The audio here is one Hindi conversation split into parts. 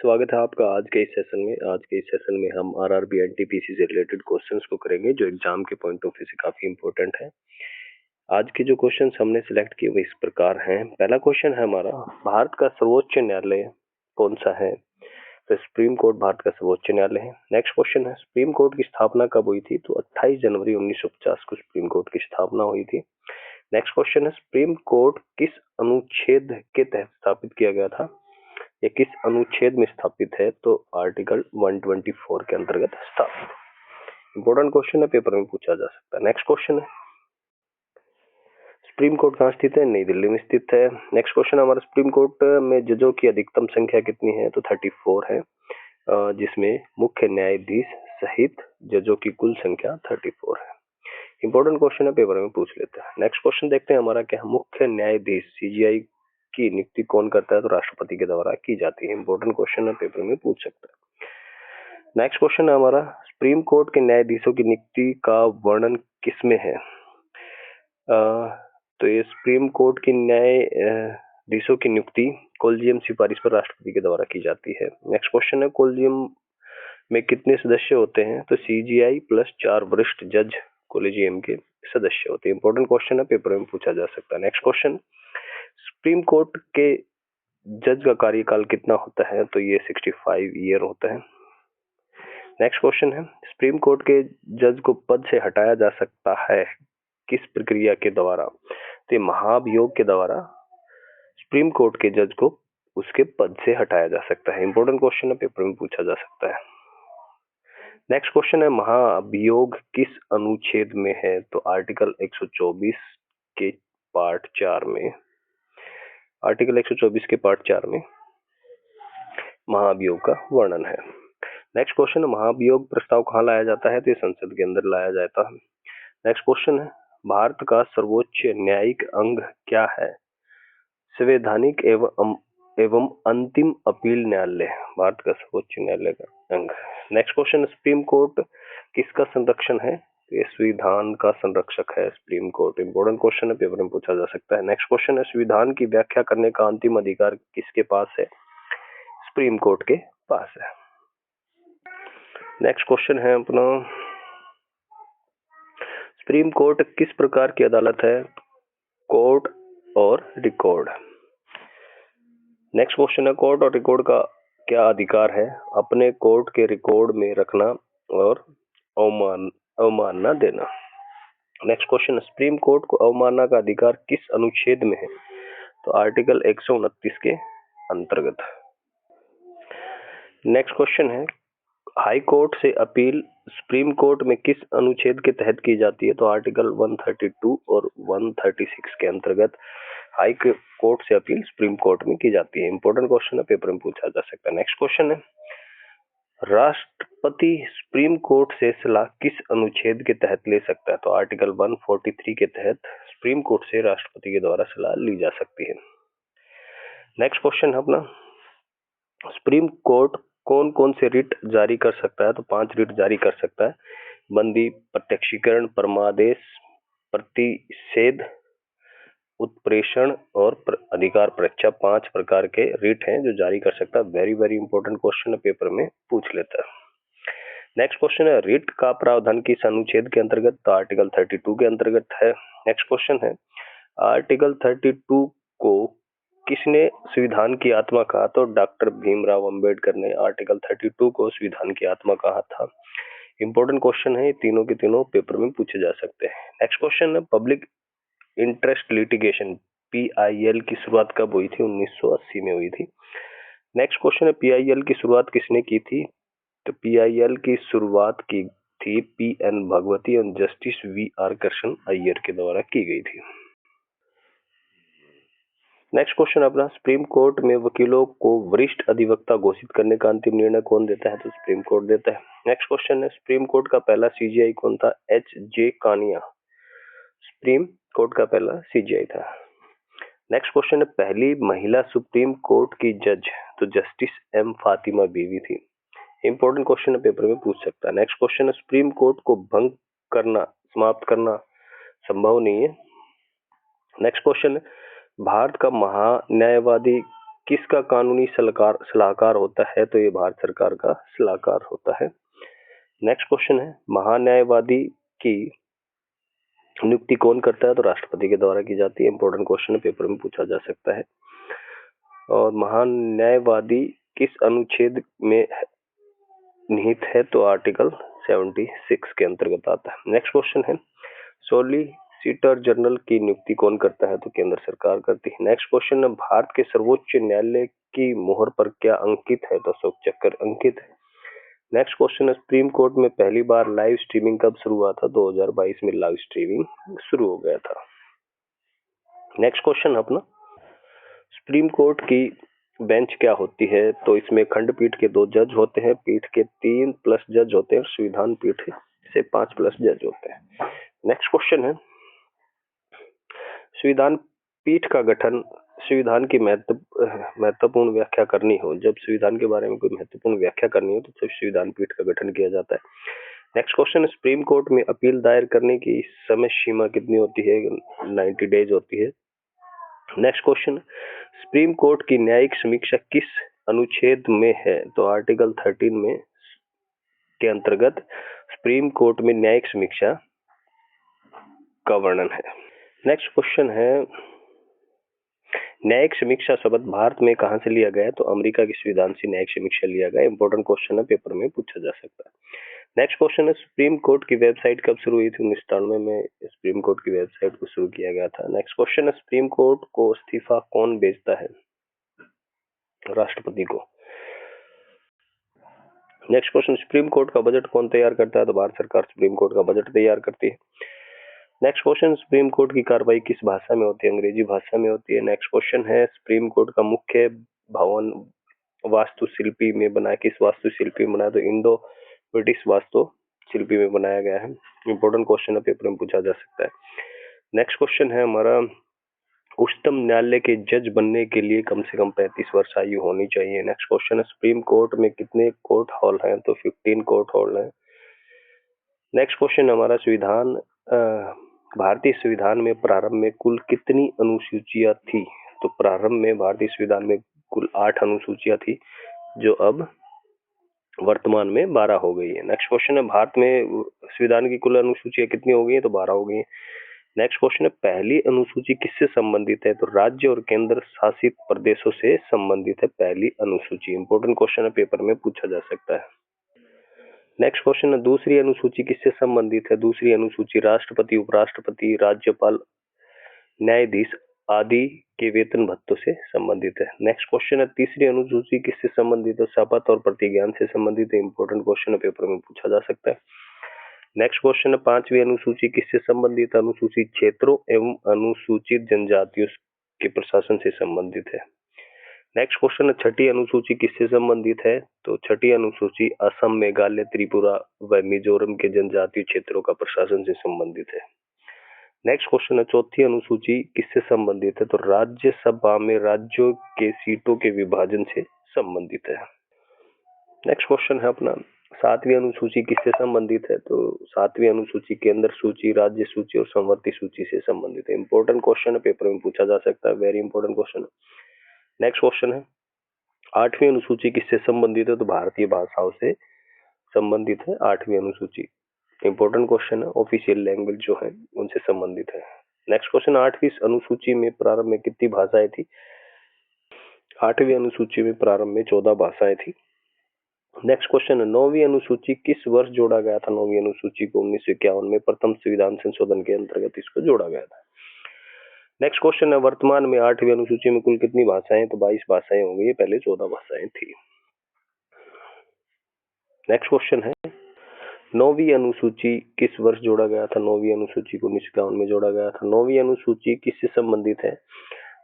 स्वागत है आपका आज के इस सेशन में हम आरआरबी एनटीपीसी से रिलेटेड क्वेश्चंस को करेंगे जो एग्जाम के पॉइंट ऑफ व्यू से काफी इंपॉर्टेंट है। आज के जो क्वेश्चंस हमने सिलेक्ट किए वो इस प्रकार हैं। पहला क्वेश्चन है हमारा, भारत का सर्वोच्च न्यायालय कौन सा है? तो सुप्रीम कोर्ट भारत का सर्वोच्च न्यायालय है। नेक्स्ट क्वेश्चन है, सुप्रीम कोर्ट की स्थापना कब हुई थी? तो 28 जनवरी 1950 को सुप्रीम कोर्ट की स्थापना हुई थी। नेक्स्ट क्वेश्चन है, सुप्रीम कोर्ट किस अनुच्छेद के तहत स्थापित किया गया था? ये किस अनुच्छेद में स्थापित है? तो आर्टिकल 124 के अंतर्गत स्थापित। इंपॉर्टेंट क्वेश्चन है, पेपर में पूछा जा सकता है। नेक्स्ट क्वेश्चन है, सुप्रीम कोर्ट कहाँ स्थित है? नई दिल्ली में स्थित है। नेक्स्ट क्वेश्चन हमारा, सुप्रीम कोर्ट में जजों की अधिकतम संख्या कितनी है? तो 34 है, जिसमें मुख्य न्यायाधीश सहित जजों की कुल संख्या 34 है। इंपॉर्टेंट क्वेश्चन है, पेपर में पूछ लेते हैं। नेक्स्ट क्वेश्चन देखते हैं हमारा क्या, मुख्य न्यायाधीश सीजीआई की नियुक्ति कौन करता है? तो राष्ट्रपति के द्वारा की जाती है। इंपॉर्टेंट क्वेश्चन है, पेपर में पूछ सकता है। नेक्स्ट क्वेश्चन है हमारा, सुप्रीम कोर्ट के न्यायाधीशों की नियुक्ति का वर्णन किसमें है? तो ये सुप्रीम कोर्ट की न्यायाधीशों की नियुक्ति कोलिजियम सिफारिश पर राष्ट्रपति के द्वारा की जाती है। नेक्स्ट क्वेश्चन है, कोलिजियम में कितने सदस्य होते हैं? तो सीजीआई प्लस 4 वरिष्ठ जज कोलिजियम के सदस्य होते हैं। इंपॉर्टेंट क्वेश्चन है, पेपर में पूछा जा सकता है। नेक्स्ट क्वेश्चन, सुप्रीम कोर्ट के जज का कार्यकाल कितना होता है? तो ये 65 ईयर होता है। नेक्स्ट क्वेश्चन है, सुप्रीम कोर्ट के जज को पद से हटाया जा सकता है किस प्रक्रिया के द्वारा? तो महाभियोग के द्वारा सुप्रीम कोर्ट के जज को उसके पद से हटाया जा सकता है। इंपॉर्टेंट क्वेश्चन है, पेपर में पूछा जा सकता है। नेक्स्ट क्वेश्चन है, महाभियोग किस अनुच्छेद में है? तो आर्टिकल 124 के पार्ट 4 में, आर्टिकल 124 के पार्ट 4 में महाभियोग का वर्णन है। नेक्स्ट क्वेश्चन है, महाभियोग प्रस्ताव कहाँ लाया जाता है? तो ये संसद के अंदर लाया जाता है। नेक्स्ट क्वेश्चन है, भारत का सर्वोच्च न्यायिक अंग क्या है? संवैधानिक एवं अंतिम अपील न्यायालय भारत का सर्वोच्च न्यायालय का अंग। नेक्स्ट क्वेश्चन, सुप्रीम कोर्ट किसका संरक्षण है? ये संविधान का संरक्षक है सुप्रीम कोर्ट। इंपॉर्टेंट क्वेश्चन है, पेपर में पूछा जा सकता है। नेक्स्ट क्वेश्चन है, संविधान की व्याख्या करने का अंतिम अधिकार किसके पास है? सुप्रीम कोर्ट के पास है। नेक्स्ट क्वेश्चन है अपना, सुप्रीम कोर्ट किस प्रकार की अदालत है? कोर्ट और रिकॉर्ड। नेक्स्ट क्वेश्चन है, कोर्ट और रिकॉर्ड का क्या अधिकार है? अपने कोर्ट के रिकॉर्ड में रखना और अवमानना देना। नेक्स्ट क्वेश्चन, सुप्रीम कोर्ट को अवमानना का अधिकार किस अनुच्छेद में है? तो आर्टिकल 129 के अंतर्गत। नेक्स्ट क्वेश्चन है, हाई कोर्ट से अपील सुप्रीम कोर्ट में किस अनुच्छेद के तहत की जाती है? तो आर्टिकल 132 और 136 के अंतर्गत हाई कोर्ट से अपील सुप्रीम कोर्ट में की जाती है। इंपॉर्टेंट क्वेश्चन है, पेपर में पूछा जा सकता है। नेक्स्ट क्वेश्चन है, राष्ट्रपति सुप्रीम कोर्ट से सलाह किस अनुच्छेद के तहत ले सकता है? तो आर्टिकल 143 के तहत सुप्रीम कोर्ट से राष्ट्रपति के द्वारा सलाह ली जा सकती है। नेक्स्ट क्वेश्चन है अपना, सुप्रीम कोर्ट कौन कौन से रिट जारी कर सकता है? तो 5 रिट जारी कर सकता है। बंदी, प्रत्यक्षीकरण, परमादेश, प्रतिषेध, उत्प्रेषण और अधिकार परीक्षा, 5 प्रकार के रिट हैं जो जारी कर सकता है। वेरी वेरी इंपॉर्टेंट क्वेश्चन है, पेपर में पूछ लेता है। नेक्स्ट क्वेश्चन है, रिट का प्रावधान किस अनुच्छेद के अंतर्गत? तो आर्टिकल 32 के अंतर्गत है। नेक्स्ट क्वेश्चन है, आर्टिकल 32 को किसने संविधान की आत्मा कहा? तो डॉक्टर भीमराव अंबेडकर ने आर्टिकल 32 को संविधान की आत्मा कहा था। इंपॉर्टेंट क्वेश्चन है, तीनों के तीनों पेपर में पूछे जा सकते हैं। नेक्स्ट क्वेश्चन है, पब्लिक इंटरेस्ट लिटिगेशन PIL की शुरुआत कब हुई थी? 1980 में हुई थी। नेक्स्ट क्वेश्चन है, PIL की शुरुआत किसने की थी? तो PIL की शुरुआत की थी PN भगवती और जस्टिस VR कृष्ण अय्यर के द्वारा की गई थी। नेक्स्ट क्वेश्चन अपना, सुप्रीम कोर्ट में वकीलों को वरिष्ठ अधिवक्ता घोषित करने का अंतिम निर्णय कौन देता है? तो सुप्रीम कोर्ट देता है। नेक्स्ट क्वेश्चन है, सुप्रीम कोर्ट का पहला CGI कौन था? HJ कानिया सुप्रीम कोर्ट का पहला CGI था। नेक्स्ट क्वेश्चन है, पहली महिला सुप्रीम कोर्ट की जज तो जस्टिस M फातिमा बीवी थी। इंपॉर्टेंट क्वेश्चन है, पेपर में पूछ सकता है। नेक्स्ट क्वेश्चन है, सुप्रीम कोर्ट को भंग करना, समाप्त करना संभव नहीं है। नेक्स्ट क्वेश्चन है, भारत का महान्यायवादी किसका कानूनी सलाहकार होता है? तो ये भारत सरकार का सलाहकार होता है। नेक्स्ट क्वेश्चन है, महान्यायवादी की नियुक्ति कौन करता है? तो राष्ट्रपति के द्वारा की जाती है। इंपॉर्टेंट क्वेश्चन है, पेपर में पूछा जा सकता है। और महान्यायवादी किस अनुच्छेद में निहित है? तो आर्टिकल 76 के अंतर्गत आता है। नेक्स्ट क्वेश्चन है, सॉलिसिटर जनरल की नियुक्ति कौन करता है? तो केंद्र सरकार करती है। नेक्स्ट क्वेश्चन है, भारत के सर्वोच्च न्यायालय की मोहर पर क्या अंकित है? तो अशोक चक्र अंकित है। नेक्स्ट क्वेश्चन है, सुप्रीम कोर्ट में पहली बार लाइव स्ट्रीमिंग कब शुरू हुआ था? 2022 में लाइव स्ट्रीमिंग शुरू हो गया था। नेक्स्ट क्वेश्चन अपना, सुप्रीम कोर्ट की बेंच क्या होती है? तो इसमें खंडपीठ के 2 जज होते हैं, पीठ के 3+ जज होते हैं, संविधान पीठ से 5+ जज होते हैं। नेक्स्ट क्वेश्चन है, संविधान पीठ का गठन संविधान की महत्वपूर्ण व्याख्या करनी हो, जब संविधान के बारे में कोई महत्वपूर्ण व्याख्या करनी हो तो सिर्फ संविधान पीठ का गठन किया जाता है। नेक्स्ट क्वेश्चन है, सुप्रीम कोर्ट में अपील दायर करने की समय सीमा कितनी होती है? 90 डेज होती है। नेक्स्ट क्वेश्चन, सुप्रीम कोर्ट की न्यायिक समीक्षा किस अनुच्छेद में है? तो आर्टिकल 13 में के अंतर्गत सुप्रीम कोर्ट में न्यायिक समीक्षा का वर्णन है। नेक्स्ट क्वेश्चन है, न्यायिक समीक्षा शब्द भारत में कहां से लिया गया है? तो अमेरिका के संविधान से न्यायिक समीक्षा लिया गया। इंपॉर्टेंट क्वेश्चन है, पेपर में पूछा जा सकता है। नेक्स्ट क्वेश्चन है, सुप्रीम कोर्ट की वेबसाइट कब शुरू हुई थी? 1993 में सुप्रीम कोर्ट की वेबसाइट को शुरू किया गया था। नेक्स्ट क्वेश्चन है, सुप्रीम कोर्ट को इस्तीफा कौन भेजता है? राष्ट्रपति को। नेक्स्ट क्वेश्चन, सुप्रीम कोर्ट का बजट कौन तैयार करता है? तो भारत सरकार सुप्रीम कोर्ट का बजट तैयार करती है। नेक्स्ट क्वेश्चन, सुप्रीम कोर्ट की कार्रवाई किस भाषा में होती है? अंग्रेजी भाषा में होती है। नेक्स्ट क्वेश्चन है, सुप्रीम कोर्ट का मुख्य भवन वास्तुशिल्पी में बना, किस वास्तुशिल्पी में बना? तो इंडो ब्रिटिश वास्तुशिल्पी में बनाया गया है। इंपॉर्टेंट क्वेश्चन है, पेपर में पूछा जा सकता है। नेक्स्ट क्वेश्चन है हमारा, उच्चतम न्यायालय के जज बनने के लिए कम से कम 35 वर्ष आयु होनी चाहिए। नेक्स्ट क्वेश्चन है, सुप्रीम कोर्ट में कितने कोर्ट हॉल हैं? तो 15 कोर्ट हॉल हैं। नेक्स्ट क्वेश्चन हमारा, संविधान भारतीय संविधान में प्रारंभ में कुल कितनी अनुसूचियां थी? तो प्रारंभ में भारतीय संविधान में कुल 8 अनुसूचियां थी, जो अब वर्तमान में 12 हो गई है। नेक्स्ट क्वेश्चन है, भारत में संविधान की कुल अनुसूचियां कितनी हो गई है? तो 12 हो गई है। नेक्स्ट क्वेश्चन है, पहली अनुसूची किससे संबंधित है? तो राज्य और केंद्र शासित प्रदेशों से संबंधित है पहली अनुसूची। इंपॉर्टेंट क्वेश्चन है, पेपर में पूछा जा सकता है। नेक्स्ट क्वेश्चन है, दूसरी अनुसूची किससे संबंधित है? दूसरी अनुसूची राष्ट्रपति, उपराष्ट्रपति, राज्यपाल, न्यायाधीश आदि के वेतन भत्तों से संबंधित है। नेक्स्ट क्वेश्चन है, तीसरी अनुसूची किससे संबंधित है? शपथ और प्रतिज्ञान से संबंधित है। इंपॉर्टेंट क्वेश्चन है, पेपर में पूछा जा सकता है। नेक्स्ट क्वेश्चन है, पांचवी अनुसूची किससे संबंधित? अनुसूचित क्षेत्रों एवं अनुसूचित जनजातियों के प्रशासन से संबंधित है। नेक्स्ट क्वेश्चन है, छठी अनुसूची किससे संबंधित है? तो छठी अनुसूची असम, मेघालय, त्रिपुरा व मिजोरम के जनजातीय क्षेत्रों का प्रशासन से संबंधित है। नेक्स्ट क्वेश्चन है, चौथी अनुसूची किससे संबंधित है? तो राज्यसभा में राज्यों के सीटों के विभाजन से संबंधित है। नेक्स्ट क्वेश्चन है अपना, सातवीं अनुसूची किससे संबंधित है? तो सातवीं अनुसूची केंद्र सूची, राज्य सूची और संवर्ती सूची से संबंधित है। इंपॉर्टेंट क्वेश्चन है, पेपर में पूछा जा सकता है, वेरी इंपॉर्टेंट क्वेश्चन है। नेक्स्ट क्वेश्चन है, आठवीं अनुसूची किससे संबंधित है? तो भारतीय भाषाओं से संबंधित है आठवीं अनुसूची। इंपॉर्टेंट क्वेश्चन है, ऑफिशियल लैंग्वेज जो है उनसे संबंधित है। नेक्स्ट क्वेश्चन, आठवीं अनुसूची में प्रारंभ में कितनी भाषाएं थी? आठवीं अनुसूची में प्रारंभ में 14 भाषाएं थी। नेक्स्ट क्वेश्चन है, नौवीं अनुसूची किस वर्ष जोड़ा गया था? नौवीं अनुसूची को 1951 में प्रथम संविधान संशोधन के अंतर्गत इसको जोड़ा गया था। नेक्स्ट क्वेश्चन है, वर्तमान में आठवीं अनुसूची में कुल कितनी भाषाएं? तो 22 भाषाएं हो गई, पहले 14 भाषाएं थी। नेक्स्ट क्वेश्चन है, नौवीं अनुसूची किस वर्ष जोड़ा गया था? नौवीं अनुसूची को 1951 में जोड़ा गया था। नौवीं अनुसूची किससे संबंधित है?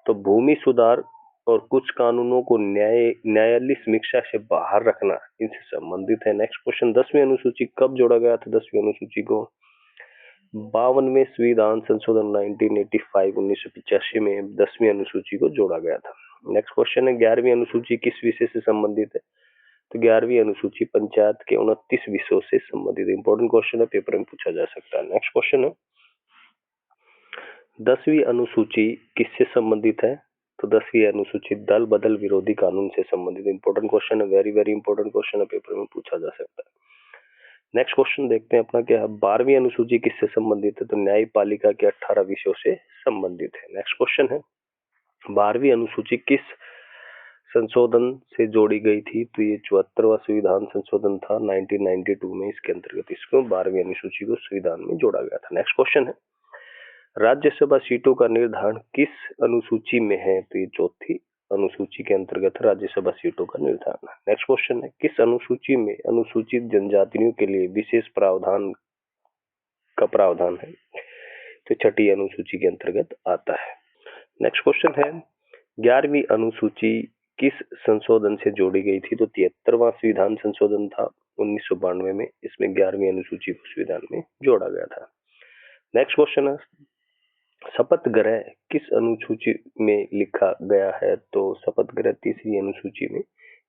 तो भूमि सुधार और कुछ कानूनों को न्यायालयीय समीक्षा से बाहर रखना, इनसे संबंधित है। नेक्स्ट क्वेश्चन, 10वीं अनुसूची कब जोड़ा गया था? 10वीं अनुसूची को 52वें संविधान संशोधन 1985 में 10वीं अनुसूची को जोड़ा गया था। नेक्स्ट क्वेश्चन है, 11वीं अनुसूची किस विषय से संबंधित है? तो 11वीं अनुसूची पंचायत के 29 विषयों से संबंधित। इंपॉर्टेंट क्वेश्चन है, पेपर में पूछा जा सकता है। नेक्स्ट क्वेश्चन है, 10वीं अनुसूची किससे संबंधित है? तो 10वीं अनुसूचित दल बदल विरोधी कानून से संबंधित। इंपॉर्टेंट क्वेश्चन है, वेरी वेरी इंपॉर्टेंट क्वेश्चन है, पेपर में पूछा जा सकता है। नेक्स्ट क्वेश्चन देखते हैं अपना क्या है। 12वीं अनुसूची किससे संबंधित है? तो न्यायपालिका के 18 विषयों से संबंधित है। नेक्स्ट क्वेश्चन है 12वीं अनुसूची किस संशोधन से जोड़ी गई थी? तो ये 74वां संविधान संशोधन था 1992 में। इसके अंतर्गत इसको 12वीं अनुसूची को संविधान में जोड़ा गया था। नेक्स्ट क्वेश्चन है राज्यसभा सीटों का निर्धारण किस अनुसूची में है? तो ये 4थी अनुसूची के अंतर्गत राज्यसभा सीटों का निर्धारण। नेक्स्ट क्वेश्चन है किस अनुसूची में अनुसूचित जनजातियों के लिए विशेष प्रावधान का प्रावधान है? तो 6ठी अनुसूची के अंतर्गत आता है। नेक्स्ट क्वेश्चन है 11वीं अनुसूची किस संशोधन से जोड़ी गई थी? तो 73वां संविधान संशोधन था 1992 में। इसमें 11वीं अनुसूची को संविधान में जोड़ा गया था। नेक्स्ट क्वेश्चन है शपथ ग्रह किस अनुसूची में लिखा गया है? तो शपथ ग्रह 3री अनुसूची में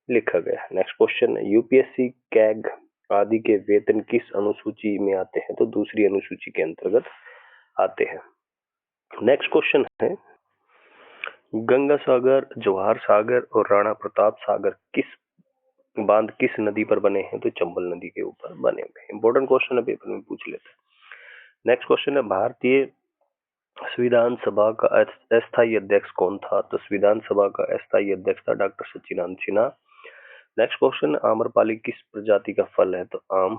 लिखा गया है। नेक्स्ट क्वेश्चन है यूपीएससी कैग आदि के वेतन किस अनुसूची में आते हैं? तो 2री अनुसूची के अंतर्गत आते हैं। नेक्स्ट क्वेश्चन है गंगा सागर, जवाहर सागर और राणा प्रताप सागर बांध किस नदी पर बने हैं? तो चंबल नदी के ऊपर बने हुए। इंपॉर्टेंट क्वेश्चन है, पेपर में पूछ लेते हैं। नेक्स्ट क्वेश्चन है भारतीय संविधान सभा का अस्थायी अध्यक्ष कौन था? तो संविधान सभा का अस्थायी अध्यक्ष था डॉक्टर सच्चिदानंद सिन्हा। नेक्स्ट क्वेश्चन आम्रपाली किस प्रजाति का फल है? तो आम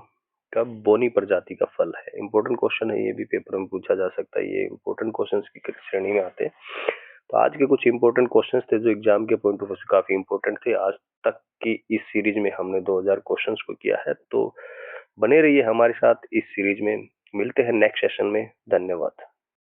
का बोनी प्रजाति का फल है। इंपॉर्टेंट क्वेश्चन है, ये भी पेपर में पूछा जा सकता है। ये इंपॉर्टेंट क्वेश्चंस की श्रेणी में आते हैं। तो आज के कुछ इंपॉर्टेंट क्वेश्चंस थे जो एग्जाम के पॉइंट ऑफ व्यू से काफी इंपॉर्टेंट थे। आज तक की इस सीरीज में हमने 2000 क्वेश्चंस को किया है। तो बने रहिए हमारे साथ इस सीरीज में। मिलते हैं नेक्स्ट सेशन में। धन्यवाद।